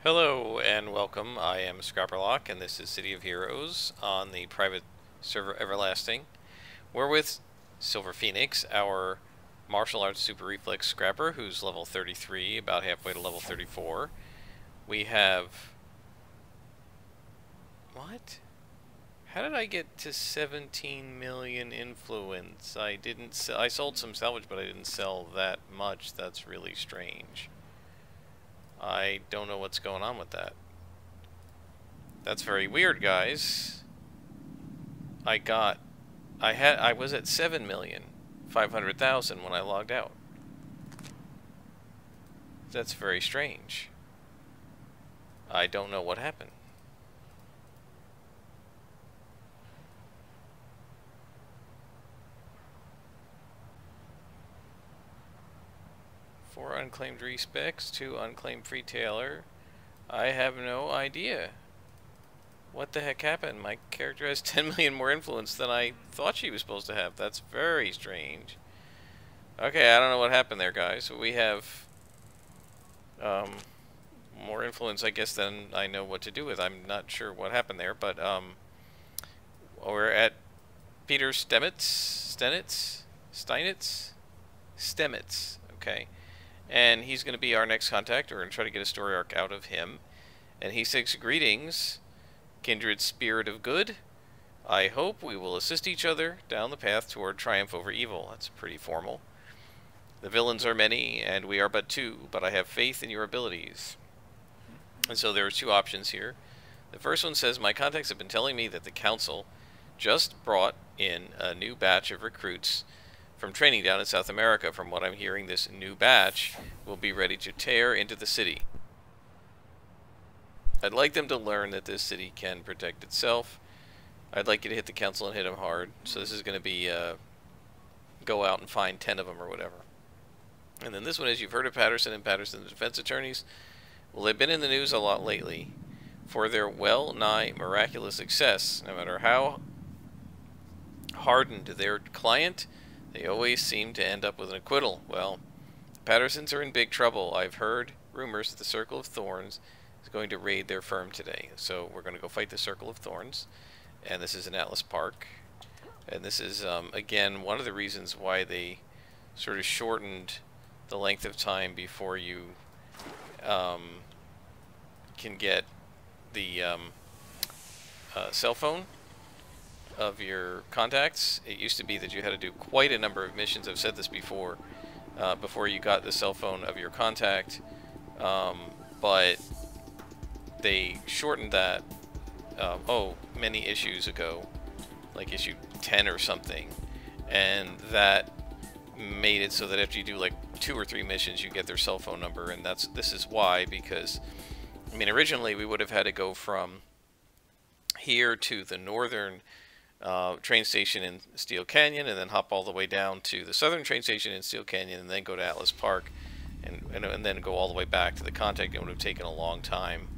Hello and welcome. I am Scrapperlock, and this is City of Heroes on the private server Everlasting. We're with Silver Phoenix, our martial arts super reflex scrapper, who's level 33, about halfway to level 34. We have... What? How did I get to 17 million influence? I didn't sell... I sold some salvage, but I didn't sell that much. That's really strange. I don't know what's going on with that. That's very weird, guys. I was at 7,500,000 when I logged out. That's very strange. I don't know what happened. Four unclaimed respecs, 2 unclaimed retailer. I have no idea. What the heck happened? My character has 10 million more influence than I thought she was supposed to have. That's very strange. Okay, I don't know what happened there, guys. We have more influence, I guess, than I know what to do with. I'm not sure what happened there, but we're at Peter Stemets, okay. And he's going to be our next contact. We're going to try to get a story arc out of him. And he says, "Greetings, kindred spirit of good. I hope we will assist each other down the path toward triumph over evil." That's pretty formal. "The villains are many, and we are but two, but I have faith in your abilities." And so there are two options here. The first one says, "My contacts have been telling me that the council just brought in a new batch of recruits from training down in South America. From what I'm hearing, this new batch will be ready to tear into the city. I'd like them to learn that this city can protect itself. I'd like you to hit the council and hit them hard." So this is going to be go out and find 10 of them or whatever. And then this one is, "You've heard of Patterson and Patterson's defense attorneys. Well, they've been in the news a lot lately for their well-nigh miraculous success. No matter how hardened their client, they always seem to end up with an acquittal. Well, the Pattersons are in big trouble. I've heard rumors that the Circle of Thorns is going to raid their firm today. So we're going to go fight the Circle of Thorns. And this is in Atlas Park. And this is, again, one of the reasons why they sort of shortened the length of time before you can get the cell phone of your contacts. It used to be that you had to do quite a number of missions. I've said this before you got the cell phone of your contact, but they shortened that many issues ago, like issue 10 or something, and that made it so that after you do like 2 or 3 missions you get their cell phone number. And this is why, because I mean, originally we would have had to go from here to the northern train station in Steel Canyon, and then hop all the way down to the southern train station in Steel Canyon, and then go to Atlas Park, and then go all the way back to the contact. It would have taken a long time.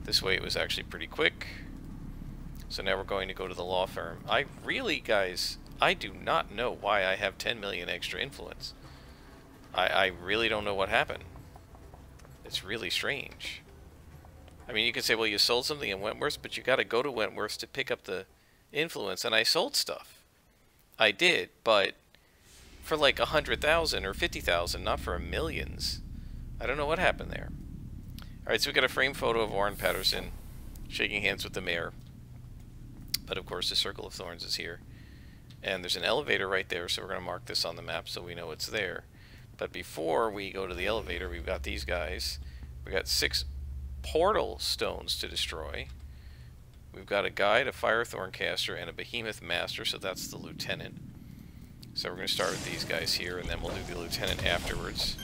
This way it was actually pretty quick. So now we're going to go to the law firm. Guys, I do not know why I have 10 million extra influence. I really don't know what happened. It's really strange. I mean, you could say, well, you sold something in Wentworth, but you got to go to Wentworth to pick up the influence, and I sold stuff. I did, but for like 100,000 or 50,000, not for millions. I don't know what happened there. Alright, so we got a frame photo of Warren Patterson shaking hands with the mayor. But of course the Circle of Thorns is here. And there's an elevator right there, so we're going to mark this on the map so we know it's there. But before we go to the elevator, we've got these guys. We've got 6 portal stones to destroy. We've got a guide, a Firethorn caster, and a Behemoth master, so that's the lieutenant. So we're going to start with these guys here, and then we'll do the lieutenant afterwards.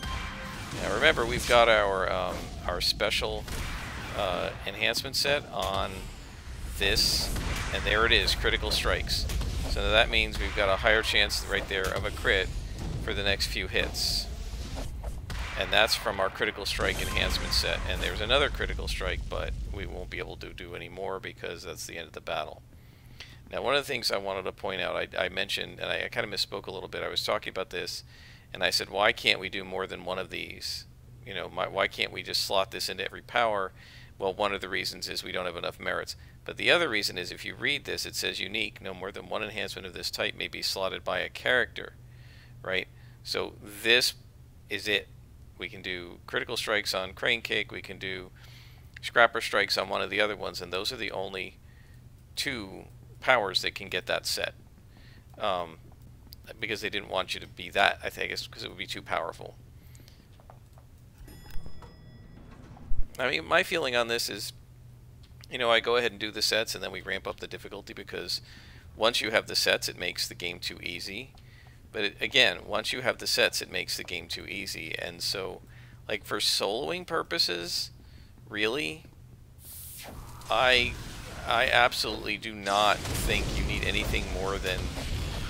Now remember, we've got our special enhancement set on this, and there it is, critical strikes. So that means we've got a higher chance right there of a crit for the next few hits. And that's from our critical strike enhancement set. And there's another critical strike, but we won't be able to do any more because that's the end of the battle. Now, one of the things I wanted to point out, I mentioned, and I kind of misspoke a little bit. I was talking about this, and I said, why can't we do more than one of these? You know, why can't we just slot this into every power? Well, one of the reasons is we don't have enough merits. But the other reason is if you read this, it says unique. No more than one enhancement of this type may be slotted by a character, right? So this is it. We can do critical strikes on Crane Kick. We can do Scrapper Strikes on one of the other ones, and those are the only two powers that can get that set. Because they didn't want you to be that, I think, because it would be too powerful. I mean, my feeling on this is, you know, I go ahead and do the sets and then we ramp up the difficulty, because once you have the sets, it makes the game too easy. But again, once you have the sets, it makes the game too easy. And so, like, for soloing purposes, really, I absolutely do not think you need anything more than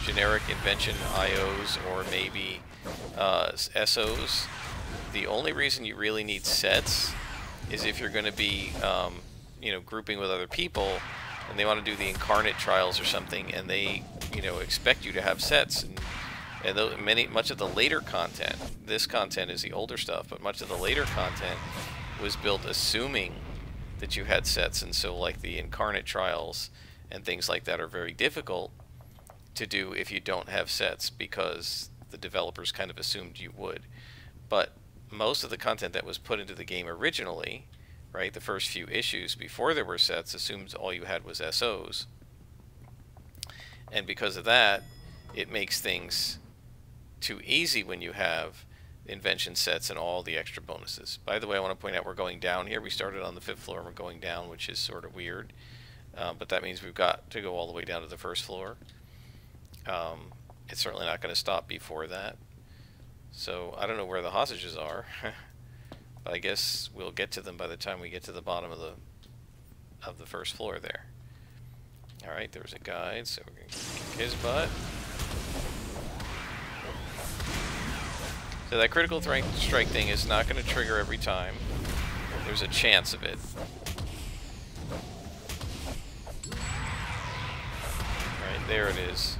generic invention IOs or maybe SOs. The only reason you really need sets is if you're going to be, you know, grouping with other people, and they want to do the incarnate trials or something, and they, you know, expect you to have sets. And much of the later content, this content is the older stuff, but much of the later content was built assuming that you had sets, and so like the incarnate trials and things like that are very difficult to do if you don't have sets, because the developers kind of assumed you would. But most of the content that was put into the game originally, right, the first few issues before there were sets, assumed all you had was SOs. And because of that, it makes things too easy when you have invention sets and all the extra bonuses. By the way, I want to point out we're going down here. We started on the 5th floor and we're going down, which is sort of weird. But that means we've got to go all the way down to the 1st floor. It's certainly not going to stop before that. So I don't know where the hostages are, but I guess we'll get to them by the time we get to the bottom of the 1st floor there. All right, there's a guide, so we're going to kick his butt. So that critical strike thing is not going to trigger every time. There's a chance of it. Right, there it is.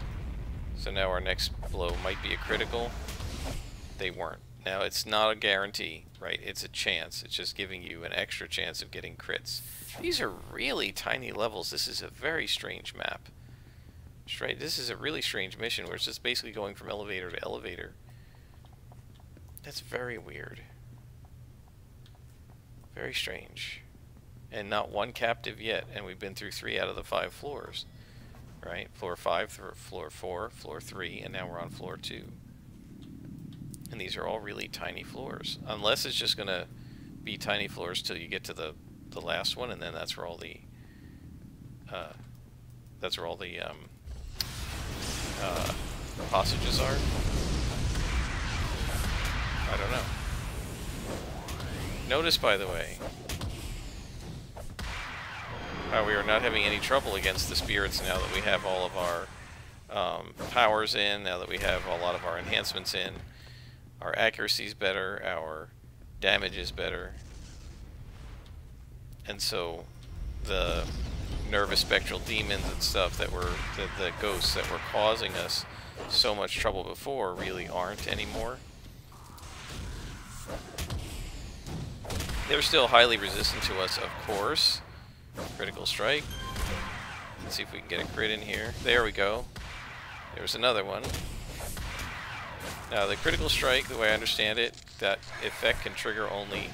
So now our next blow might be a critical. They weren't. Now, it's not a guarantee, right? It's a chance. It's just giving you an extra chance of getting crits. These are really tiny levels. This is a very strange map. Right? This is a really strange mission where it's just basically going from elevator to elevator. That's very weird. Very strange. And not one captive yet, and we've been through 3 out of the 5 floors. Right? Floor 5, floor 4, floor 3, and now we're on floor 2. And these are all really tiny floors. Unless it's just going to be tiny floors till you get to the last one, and then that's where all the hostages are. I don't know. Notice, by the way, how we are not having any trouble against the spirits now that we have all of our powers in, now that we have a lot of our enhancements in. Our accuracy is better, our damage is better. And so the nervous spectral demons and stuff that were, the ghosts that were causing us so much trouble before really aren't anymore. They're still highly resistant to us, of course. Critical strike. Let's see if we can get a crit in here. There we go. There's another one. Now, the critical strike, the way I understand it, that effect can trigger only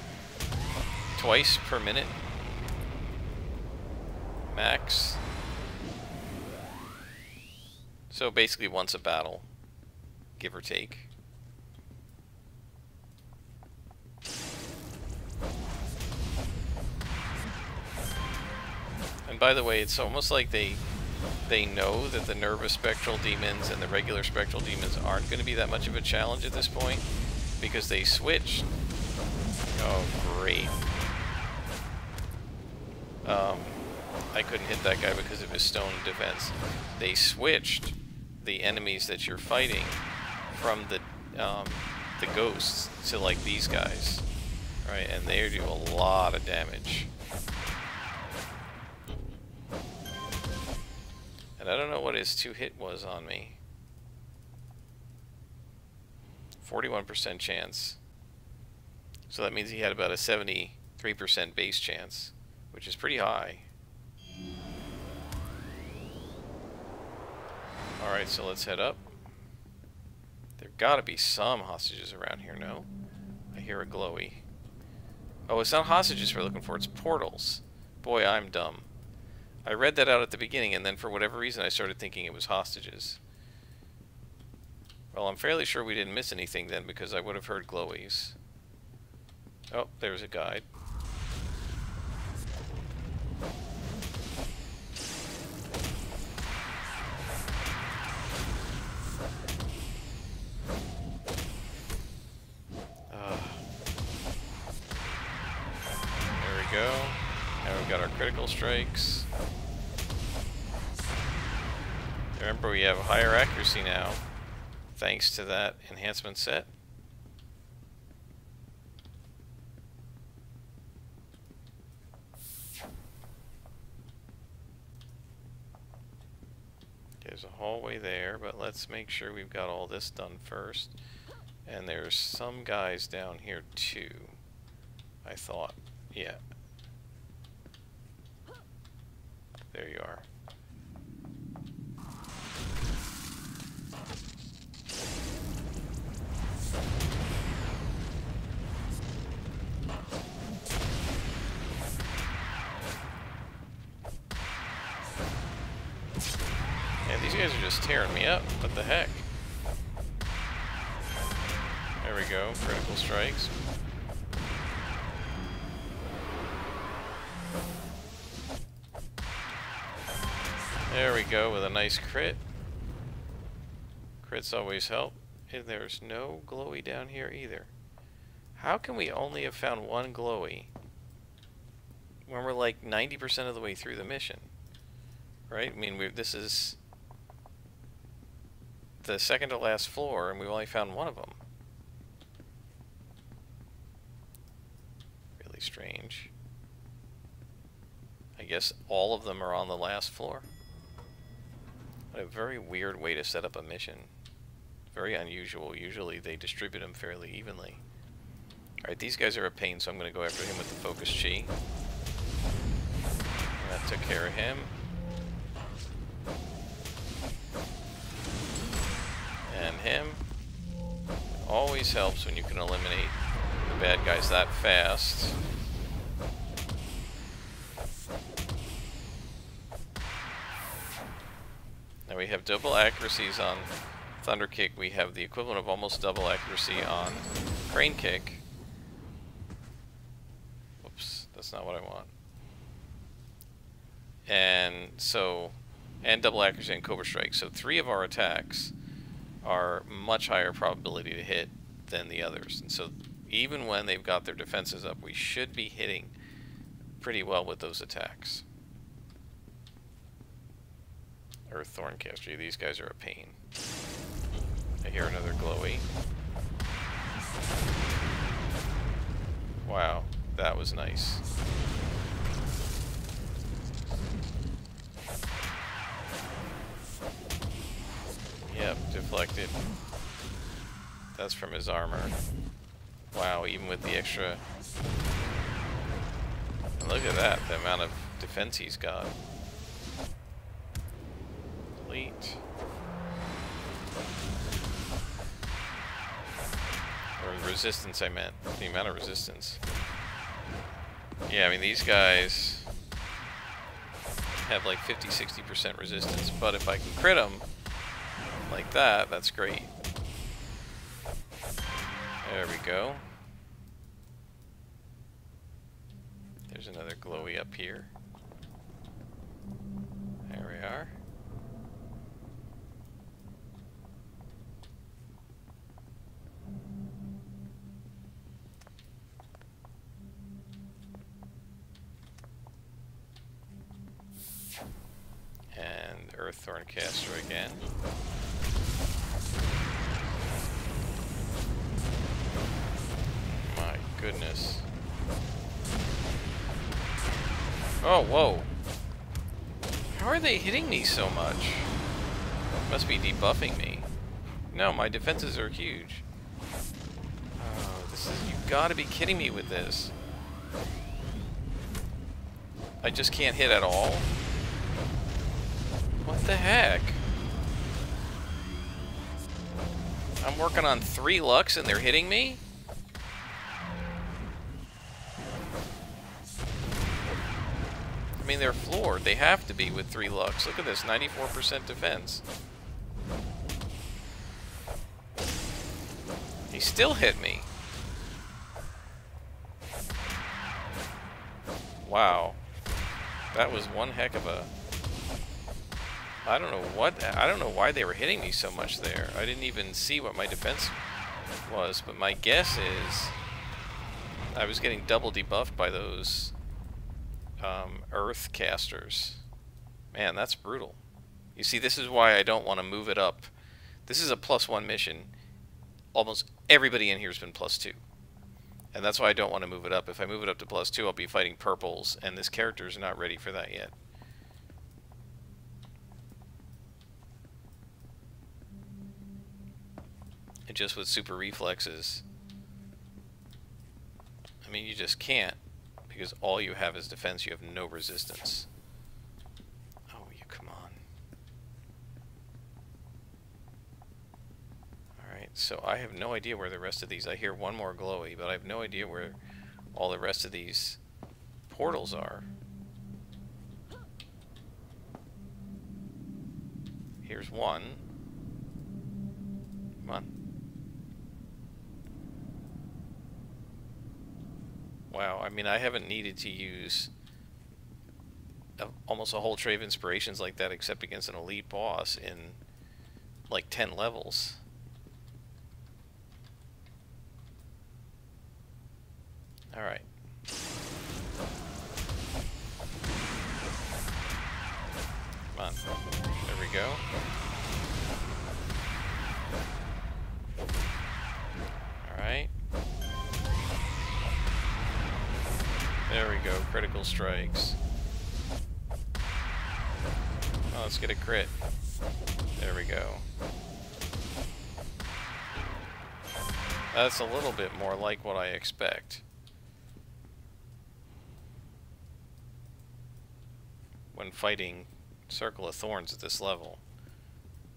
twice per minute. Max. So basically once a battle, give or take. And by the way, it's almost like they know that the nervous spectral demons and the regular spectral demons aren't going to be that much of a challenge at this point, because they switched. Oh, great. I couldn't hit that guy because of his stone defense. They switched the enemies that you're fighting from the ghosts to like these guys, right? And they do a lot of damage. And I don't know what his 2-hit was on me. 41% chance. So that means he had about a 73% base chance. which is pretty high. Alright, so let's head up. There gotta be some hostages around here, no? I hear a glowy. Oh, it's not hostages we're looking for, it's portals. Boy, I'm dumb. I read that out at the beginning, and then for whatever reason I started thinking it was hostages. Well, I'm fairly sure we didn't miss anything then, because I would have heard glowies. Oh, there's a guide. There we go. Now we've got our critical strikes. Remember, we have higher accuracy now, thanks to that enhancement set. There's a hallway there, but let's make sure we've got all this done first. And there's some guys down here too, I thought. Yeah. There you are. Yeah, these guys are just tearing me up. What the heck? There we go. Critical strikes. There we go with a nice crit. Crits always help. And there's no glowy down here either. How can we only have found one glowy when we're like 90% of the way through the mission? Right? I mean, this is the second to last floor, and we only found one of them. Really strange. I guess all of them are on the last floor. What a very weird way to set up a mission. Very unusual. Usually they distribute them fairly evenly. Alright, these guys are a pain, so I'm going to go after him with the Focus Chi. That took care of him. And him. Always helps when you can eliminate the bad guys that fast. Now we have double accuracies on Thunder Kick. We have the equivalent of almost double accuracy on Crane Kick. Whoops, that's not what I want. And so, and double accuracy on Cobra Strike. So 3 of our attacks are much higher probability to hit than the others. And so even when they've got their defenses up, we should be hitting pretty well with those attacks. Earth Thorncaster, these guys are a pain. I hear another glowy. Wow, that was nice. Yep, deflected. That's from his armor. Wow, even with the extra... And look at that, the amount of defense he's got. Delete. Or resistance, I meant. The amount of resistance. Yeah, I mean, these guys have like 50-60% resistance, but if I can crit them like that, that's great. There we go. There's another glowy up here. There we are. And Earth Thorncaster again. My goodness. Oh, whoa. How are they hitting me so much? Must be debuffing me. No, my defenses are huge. Oh, this is... You've got to be kidding me with this. I just can't hit at all? What the heck? I'm working on 3 Lux and they're hitting me? I mean, they're floored. They have to be with 3 Lux. Look at this, 94% defense. He still hit me. Wow. That was one heck of a... I don't know why they were hitting me so much there. I didn't even see what my defense was, but my guess is I was getting double debuffed by those earth casters. Man, that's brutal. You see, this is why I don't want to move it up. This is a +1 mission. Almost everybody in here has been +2. And that's why I don't want to move it up. If I move it up to +2, I'll be fighting purples, and this character is not ready for that yet. And just with super reflexes, I mean, you just can't, because all you have is defense. You have no resistance. Oh, you come on. Alright, so I have no idea where the rest of these... I hear one more glowy, but I have no idea where all the rest of these portals are. Here's one. Come on. Wow, I mean, I haven't needed to use almost a whole tray of inspirations like that except against an elite boss in like 10 levels. Alright. Come on. There we go. Alright. There we go, critical strikes. Oh, let's get a crit. There we go. That's a little bit more like what I expect when fighting Circle of Thorns at this level.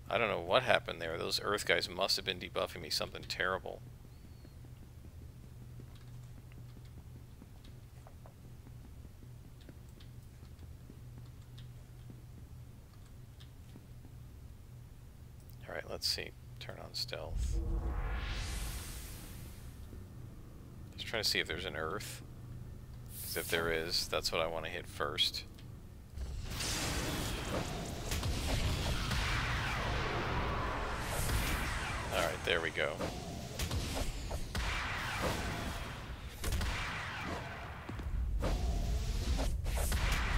I don't know what happened there. Those Earth guys must have been debuffing me something terrible. Alright, let's see. Turn on stealth. Just trying to see if there's an earth. Because if there is, that's what I want to hit first. Alright, there we go.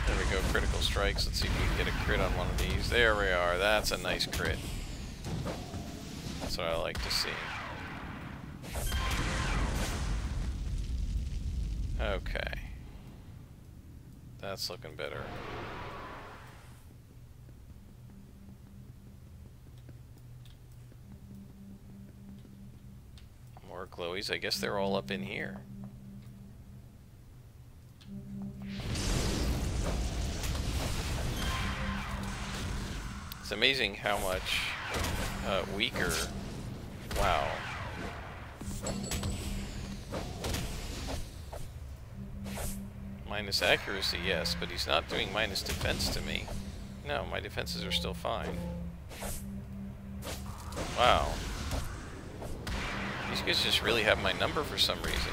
There we go, critical strikes. Let's see if we can get a crit on one of these. There we are. That's a nice crit. That's what I like to see. Okay. That's looking better. More glowies. I guess they're all up in here. It's amazing how much weaker. Wow. Minus accuracy, yes, but he's not doing minus defense to me. No, my defenses are still fine. Wow. These guys just really have my number for some reason.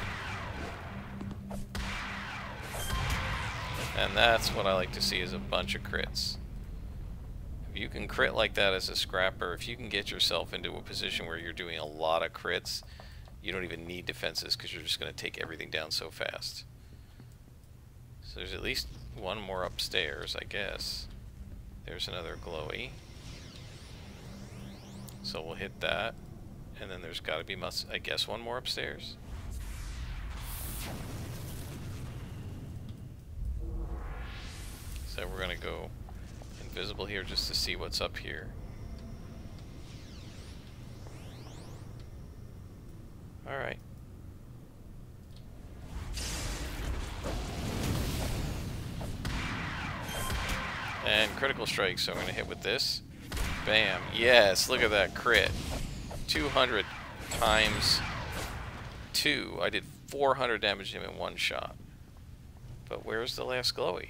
And that's what I like to see, is a bunch of crits. If you can crit like that as a scrapper, if you can get yourself into a position where you're doing a lot of crits, you don't even need defenses because you're just going to take everything down so fast. So there's at least one more upstairs, I guess. There's another glowy. So we'll hit that. And then there's got to be, I guess, one more upstairs. So we're going to go invisible here just to see what's up here. Alright. And critical strike, so I'm going to hit with this. Bam. Yes, look at that crit. 200 times 2. I did 400 damage to him in one shot. But where's the last glowy?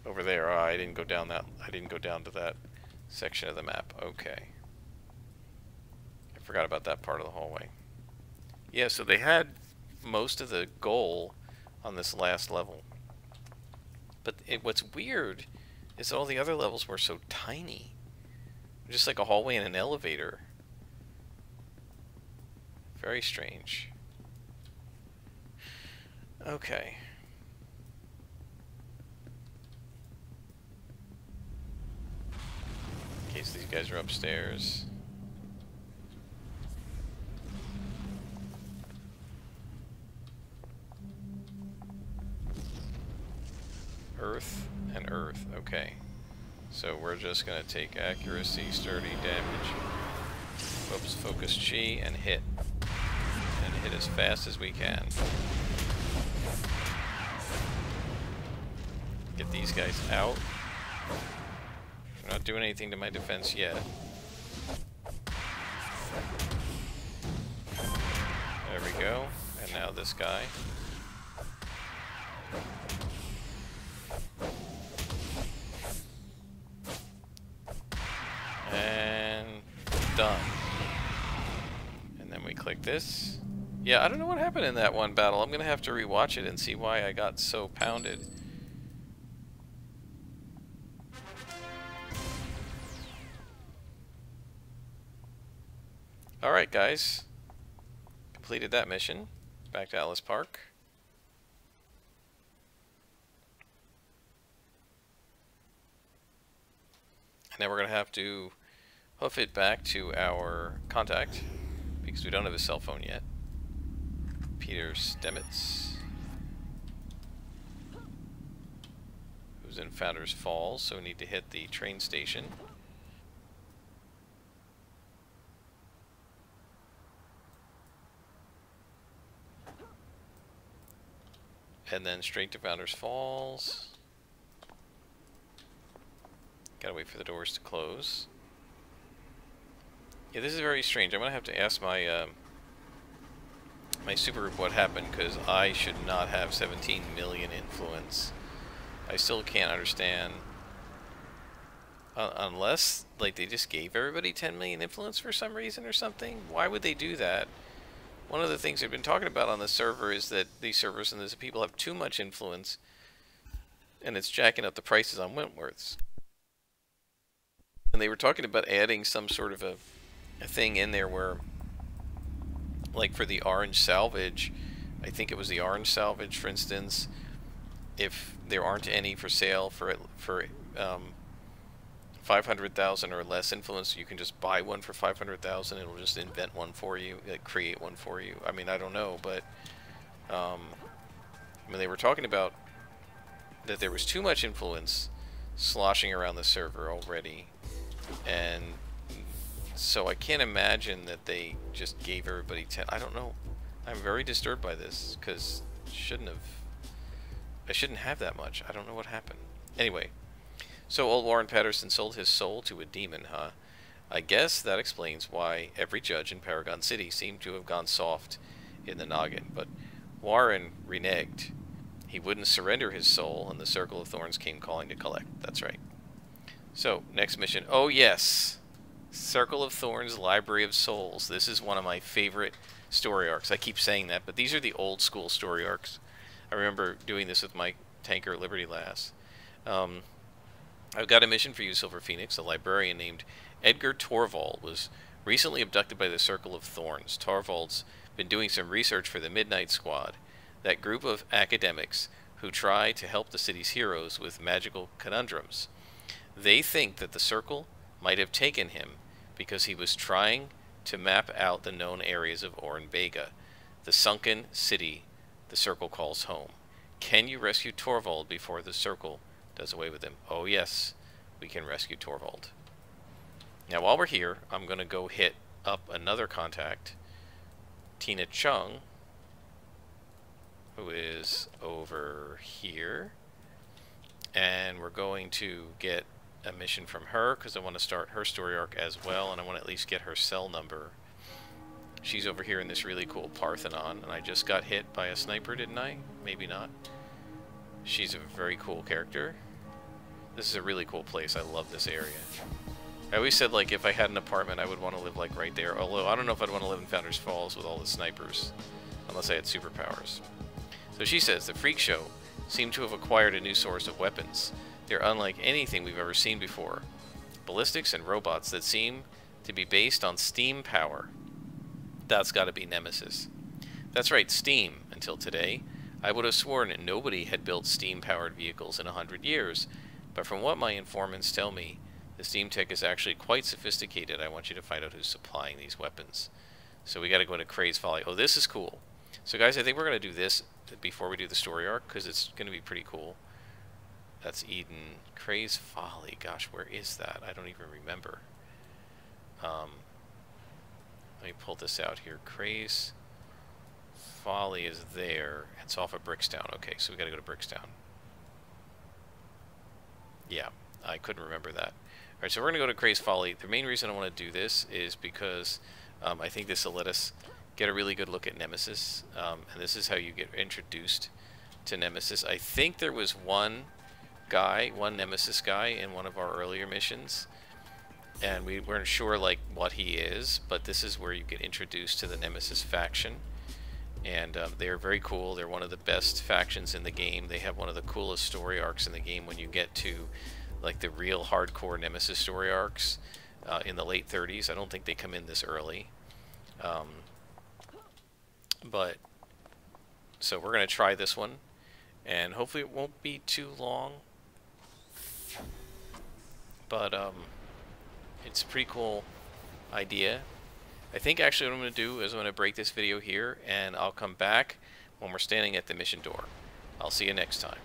Over there. Oh, I didn't go down that. I didn't go down to that section of the map. Okay. I forgot about that part of the hallway. Yeah, so they had most of the goal on this last level. But what's weird is all the other levels were so tiny. Just like a hallway and an elevator. Very strange. Okay. In case these guys are upstairs. Earth and earth. Okay. So we're just going to take accuracy, sturdy, damage. Oops, focus chi, and hit. And hit as fast as we can. Get these guys out. We're not doing anything to my defense yet. There we go. And now this guy. And done. And then we click this. Yeah, I don't know what happened in that one battle. I'm going to have to rewatch it and see why I got so pounded. Alright, guys. Completed that mission. Back to Alice Park. And now we're going to have to hoof it back to our contact, because we don't have his cell phone yet. Peter Stemets, who's in Founders Falls, so we need to hit the train station. And then straight to Founders Falls. Gotta wait for the doors to close. Yeah, this is very strange. I'm gonna have to ask my my supergroup what happened, because I should not have 17 million influence. I still can't understand. Unless, like, they just gave everybody 10 million influence for some reason or something? Why would they do that? One of the things they've been talking about on the server is that these servers and these people have too much influence, and it's jacking up the prices on Wentworths. And they were talking about adding some sort of a thing in there where, like for the orange salvage, I think it was the orange salvage, for instance, if there aren't any for sale for 500,000 or less influence, you can just buy one for 500,000. It'll just invent one for you, create one for you. I mean, I don't know, but I mean, they were talking about that there was too much influence sloshing around the server already, and so I can't imagine that they just gave everybody 10. I don't know. I'm very disturbed by this, because I shouldn't have that much. I don't know what happened. Anyway, so old Warren Patterson sold his soul to a demon, huh? I guess that explains why every judge in Paragon City seemed to have gone soft in the noggin, but Warren reneged. He wouldn't surrender his soul, and the Circle of Thorns came calling to collect. That's right. So, next mission. Oh, yes! Circle of Thorns, Library of Souls. This is one of my favorite story arcs. I keep saying that, but these are the old school story arcs. I remember doing this with my tanker, Liberty Lass. I've got a mission for you, Silver Phoenix. A librarian named Edgar Torvald was recently abducted by the Circle of Thorns. Torvald's been doing some research for the Midnight Squad, that group of academics who try to help the city's heroes with magical conundrums. They think that the Circle might have taken him because he was trying to map out the known areas of Oren Bega, the sunken city the Circle calls home. Can you rescue Torvald before the Circle does away with him? Oh yes, we can rescue Torvald. Now while we're here, I'm going to go hit up another contact, Tina Chung, who is over here. And we're going to get a mission from her because I want to start her story arc as well, and I want to at least get her cell number. She's over here in this really cool Parthenon, and I just got hit by a sniper, didn't I? Maybe not. She's a very cool character. This is a really cool place. I love this area. I always said, like, if I had an apartment, I would want to live, like, right there. Although, I don't know if I'd want to live in Founders Falls with all the snipers, unless I had superpowers. So she says, the Freak Show seem to have acquired a new source of weapons. They're unlike anything we've ever seen before. Ballistics and robots that seem to be based on steam power. That's got to be Nemesis. That's right, steam. Until today, I would have sworn nobody had built steam-powered vehicles in 100 years. But from what my informants tell me, the steam tech is actually quite sophisticated. I want you to find out who's supplying these weapons. So we got to go into Craze Folly. Oh, this is cool. So guys, I think we're going to do this before we do the story arc, because it's going to be pretty cool. That's Eden. Craze Folly. Gosh, where is that? I don't even remember. Let me pull this out here. Craze Folly is there. It's off of Brickstown. Okay, so we got to go to Brickstown. Yeah, I couldn't remember that. Alright, so we're going to go to Craze Folly. The main reason I want to do this is because I think this will let us get a really good look at Nemesis. And this is how you get introduced to Nemesis. I think there was one Nemesis guy in one of our earlier missions. And we weren't sure, like, what he is. But this is where you get introduced to the Nemesis faction. And they're very cool. They're one of the best factions in the game. They have one of the coolest story arcs in the game when you get to, like, the real hardcore Nemesis story arcs in the late 30s. I don't think they come in this early. But, so we're going to try this one. And hopefully it won't be too long. But, it's a pretty cool idea. I think actually what I'm going to do is I'm going to break this video here, and I'll come back when we're standing at the mission door. I'll see you next time.